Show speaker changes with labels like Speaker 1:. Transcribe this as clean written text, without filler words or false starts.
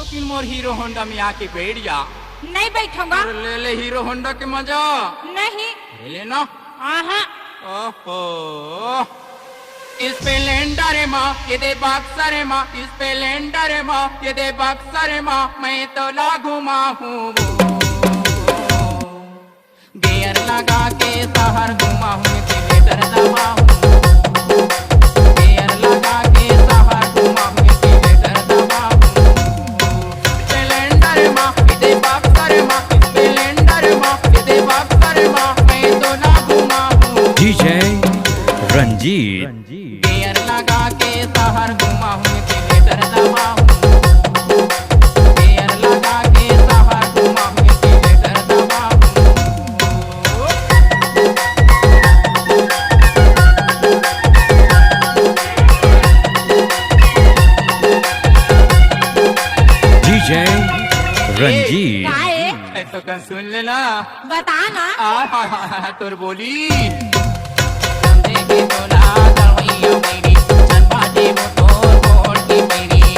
Speaker 1: तो कि मोर hero Honda में आके बैठ जा।
Speaker 2: नहीं बैठूंगा।
Speaker 1: ले ले हीरो होंडा के मजा।
Speaker 2: नहीं।
Speaker 1: ले लेना।
Speaker 2: आहा।
Speaker 1: ओहो, स्प्लेंडर है माँ, ये दे बक्सर है माँ, स्प्लेंडर है माँ, ये दे बक्सर है माँ, मैं तो लागू माँ हूँ। गियर लगा के शहर घुमा हूँ, एक्सीलेटर दबा हूँ। गियर लगा के शहर घुमा हूँ, एक्सीलेटर दबा हूँ। स्प्लेंडर है माँ, ये दे बक्सर है माँ, स्प्लेंडर है माँ, ये दे बक्सर है माँ, मैं तो लागू माँ हूँ।
Speaker 3: डीजे रंजीत।
Speaker 1: गियर लगा के शहर घुमा हूँ, एक्सीलेटर दबा हूँ। गियर लगा के शहर घुमा हूँ, एक्सीलेटर दबा हूँ।
Speaker 3: डीजे रंजीत।
Speaker 2: का है?
Speaker 1: तो कल सुन लेना।
Speaker 2: बता ना।
Speaker 1: तोर बोली देखे तो ना दवाइयाँ मेरी चल बाटे वो तोर की मेरी